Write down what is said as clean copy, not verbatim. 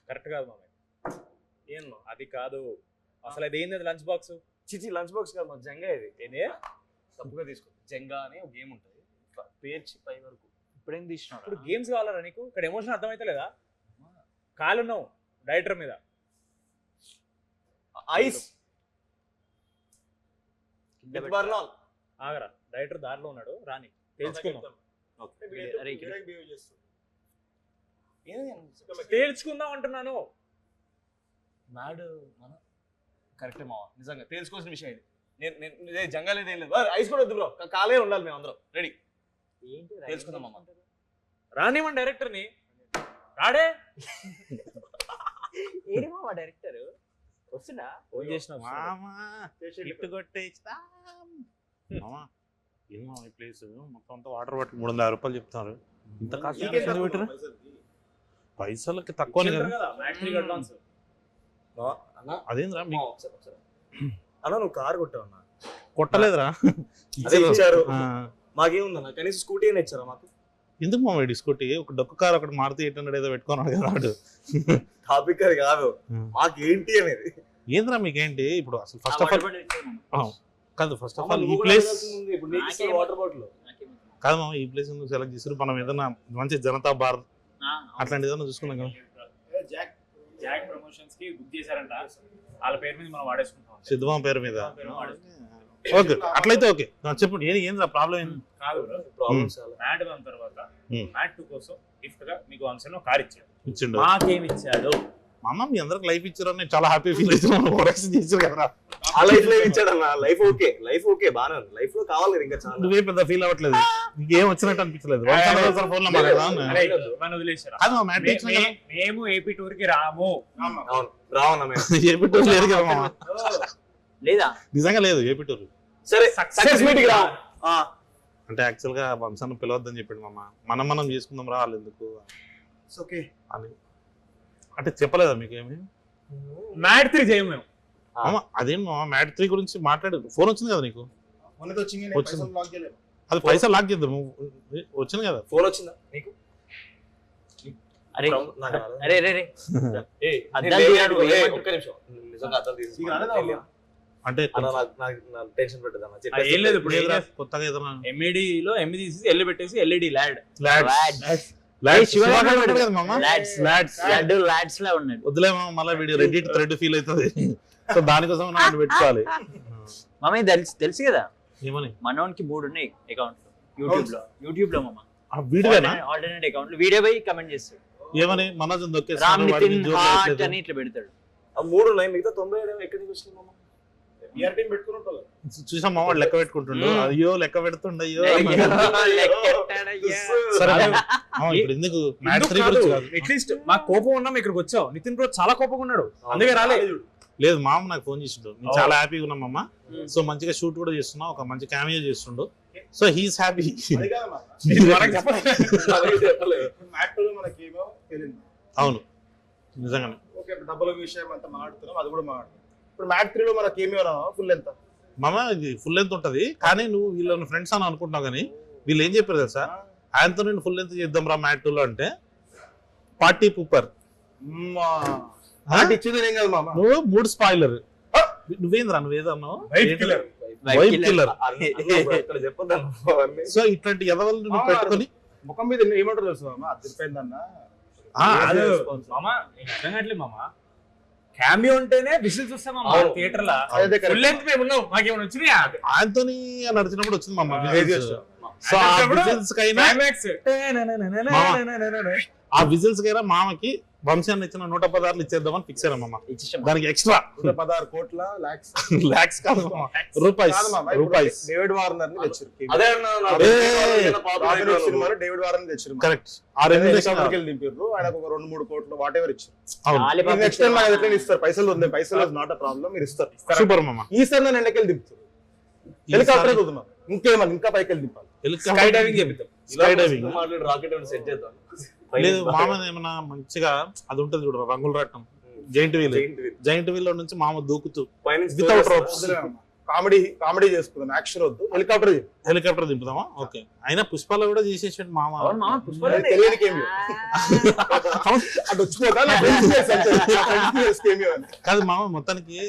Correct కాదు మామయ్య. ఏం అది కాదు అసలు. అది ఏంది లంచ్ బాక్స్? చిచి లంచ్ బాక్స్ కాదు మా జంగా ఇది. ఏంది? తప్పుగా తీసుకో. జంగా అని ఒక గేమ్ ఉంటుంది, పేర్చి పై వరకు. ఇప్పుడేం తీసినావు? ఇప్పుడు గేమ్స్ కావాలరా నీకు? ఇక్కడ ఎమోషన్ అర్థమైతే లేదా? కాలున్నావు డైరెక్టర్ మీద. ఐస్ ఆగరా, డైరెక్టర్ దారిలో ఉన్నాడు, రాని తేల్చుకుందాం. తేల్చుకుందాం అంటున్నాను. నాడు మన కరెక్టే మావా, నిజంగా తేల్చుకోవాల్సిన విషయం ఇది. నేను జంగా లేదు, ఏం లేదు. ఐస్ కూడా వద్దు బ్రో, కాలే ఉండాలి. మేము అందరం రెడీ. ఏంటి తెలుసుకుందాం అమ్మ. రానివ్వండి డైరెక్టర్ని. రాడే ఏడి మామ డైరెక్టర్ వస్తున్నా? ఫోన్ చేసిన గిఫ్ట్ కొట్టేస్తా. ఏమో ఈ ప్లేస్ మొత్తం అంతా వాటర్ బాటిల్ 350 రూపాయలు చెప్తున్నారు. ఇంత కాస్ట్ పెట్టారు. పైసలకి తక్కువనే కదా. అదేంద్రా అన్న నువ్వు కార్ కొట్టావు అన్న? కొట్టలేదురా, ఇచ్చారు. మాకేముందన్న, కనీసం స్కూటీ అయినా ఇచ్చారా మాకు? ఎందుకు మా స్కూటీ? ఒక డొక్క కార్ ఒకటి మారుతి 800 ఏదో పెట్టుకున్నాడు కదా వాడు. టాపిక్ అది కాదు, మాకేంటి అనేది. ఏంద్రా మీకేంటి ఇప్పుడు అసలు? ఫస్ట్ ఆఫ్ ఆల్ కాదు, ఫస్ట్ ఆఫ్ ఆల్ ఈ ప్లేస్ వాటర్ బాటిల్ కాదు మామ. ఈ ప్లేస్ సెలెక్ట్ చేసారు. మనం ఏదైనా మంచి జనతా బార్ అట్లాంటి ఏదైనా చూసుకున్నాం కదా. జాక్ ప్రమోషన్స్ కి బుక్ చేశారంట, వాళ్ళ పేరు మీద మనం వాడేసుకుంటాం. సిద్ధమా పేరు మీద? ఓకే, అట్లయితే ఓకే. చెప్పండి ఏంద్రా ప్రాబ్లం? ఏంది కాదు, మ్యాట్ వన్ తర్వాత మ్యాట్ 2 కోసం గిఫ్ట్ గా మీకు వంశంలో కార్ ఇచ్చిండు. మాకేమి ఇచ్చాడు? మామ మీ అందరికి లైఫ్ ఇచ్చారు, నేను చాలా హ్యాపీ ఫీల్ అవుతున్నాను. ప్రొడక్షన్ చేశారు కదా. ఆ లైఫ్ లో ఇచ్చాడు అన్న. లైఫ్ ఓకే, లైఫ్ ఓకే, బాగానే ఉంది. లైఫ్ లో కావాలి కదా ఇంకా చాలా. నువ్వే పెద్ద ఫీల్ అవ్వట్లేదు, నీకేం వచ్చినట్టు అనిపించలేదు. ఫోన్ లో మేము ఏపీ టూర్ కి రాము. రావన్నా ఏపీ టూర్ లేదు కదా మామ. లేదా? నిజంగా లేదు ఏపీ టూర్. సరే సక్సెస్ మీట్ కి రా. అంటే యాక్చువల్ గా వంశాన్ని పిలవద్దని చెప్పాడు మామ. మనం చేసుకుందాం రా, వాళ్ళు ఎందుకు ఓకే అని అంటే చెప్పలేదా మీకేమి? మ్యాట్ 3 చేయము మేము. అదేం మామ, మ్యాట్ 3 గురించి మాట్లాడు. ఫోన్ వచ్చింది కదా నీకు? అది పైసలు లాక్ చేద్దాం. వచ్చింది కదా ఫోన్ వచ్చిందా నీకు? అరే అరే అరే ఒక్క నిమిషం, నిజంగా అర్థం తీసుకున్నా అంటే టెన్షన్ పెట్టదన్న. ఏం లేదు, ఇప్పుడు కొత్తగా ఏదైనా ఎంఈడి లో ఎంఈ తీసి ఎల్లు పెట్టేసి ఎల్ఈడి ల్యాడ్. వద్దులే మామ, మళ్ళీ వీడియో రెడ్డిట్ థ్రెడ్ ఫీల్ అవుతుంది. సో దానికోసం నాకు పెట్టుకోవాలి. మామ తెలుసు కదా ఏమని? మనోనికి 3 ఉన్నాయి అకౌంట్ యూట్యూబ్ లో మామ. వీడియోనా? ఆల్టర్నేట్ అకౌంట్ వీడియో పోయి కమెంట్ చేస్తాడు. ఏమని? మనోజ్ రామ్ నితిన్ హార్ట్ అని ఇట్లా పెడతాడు. 3 ఉన్నాయి, మిగతా 97 ఎక్కడి నుంచి వచ్చింది మామ? చూసాం మామ, లెక్క పెట్టుకుంటుండు. అయ్యో లెక్క పెడుతుండ. అయ్యో ఇప్పుడు ఎందుకు అట్లీస్ట్ మాకు కోపం ఉన్నాం, ఇక్కడికి వచ్చావు. నితిన్ బ్రో చాలా కోపంగా ఉన్నాడు, అందుకే రాలేదు. లేదు మామ, నాకు ఫోన్ చేసిండు. నేను చాలా హ్యాపీగా ఉన్నాం అమ్మ. సో మంచిగా షూట్ కూడా చేస్తున్నా, ఒక మంచి క్యామియో చేస్తుండు. So he's happy. అవును నిజంగానే. డబ్బుల విషయం అంతా మాట్లాడుతున్నాం, అది కూడా మాట్లాడుతున్నాం. ఇప్పుడు మ్యాట్ 3 లో మనకి ఏమి ఫుల్ ఎంత మామ? ఇది ఫుల్ లెంత్ ఉంటది, కానీ నువ్వు వీళ్ళని ఫ్రెండ్స్ అని అనుకుంటున్నావు. కానీ వీళ్ళు ఏం చెప్పారు తెలుసా? ఆయనతో నేను ఫుల్ లెంత్ చేద్దాం రా మ్యాట్ 2 లో అంటే పార్టీ పూపర్ ఇచ్చింది ఏం కాదు మామ. నువ్వు 3 స్పాయిలర్. నువ్వేంద్రా నువ్వేదన్నావు? Wife killer. సో ఇట్లాంటి ఎదవలు నువ్వు పెట్టుకొని ముఖం మీద ఏమంటారు తెలుసు మామ? అది తిరిపోయిందన్న. మామ క్యామియో ఉంటేనే విజిల్స్ వస్తాయి మామ థియేటర్ లో. ఫుల్ లెంత్ మేము ఉన్నాం, మాకేమైనా వచ్చినాయా? ఆంటోనీ నడిచినప్పుడు వచ్చింది మామ విజిల్స్. సో ఆ విజిల్స్ కైనా ఆ విజిల్స్ కైనా మామకి వంశాన్ని ఇచ్చిన 116 ఇచ్చేద్దామని ఫిక్స్ అయ్యాం మామ. దానికి ఎక్స్ట్రా 116 కోట్ల లాక్స్ కాదు మామ, రూపాయస్. డేవిడ్ వార్నర్ ని తెచ్చారు. డేవిడ్ వార్నర్ ని తెచ్చారు. కరెక్ట్. దింపారు. ఆయనకు ఒక 2-3 కోట్లు వాట్ ఎవర్ ఇచ్చారు. నెక్స్ట్ టైం నాకు ఎట్లా ఇస్తారు? పైసలు ఉంది, పైసలు నాట్ అ ప్రాబ్లం, మీరు ఇస్తారు. సూపర్ మామ. ఈసారి నన్ను ఎండకెళ్ళి దింపుతారు. హెలికాప్టర్ కుదుమా, ఇంకేమన్నా ఇంకా పైకి వెళ్ళి దింపాలి. స్కై డైవింగ్ చేపిద్దాం. స్కై డైవింగ్ రాకెట్ సెట్ చేద్దాం. లేదు మామ, ఏమన్నా మంచిగా అది ఉంటది చూడ, రంగుల రాటం, జైంట్ వీల్. జైంట్ వీల్ లో నుంచి మామ దూకుతూ వితౌట్ రోప్స్ కామెడీ చేసుకుందాం, యాక్షన్ వద్దు, హెలికాప్టర్ హెలికాప్టర్ దింపుదామా? ఓకే. అయినా పుష్పాలో కూడా చేసేసాడు మామ. అవును మామ పుష్ప తెలియని కేమియో అటు వచ్చిపోతా నా ఫ్రెండ్స్ కేమియో అని. కాదు మామ, మొత్తానికి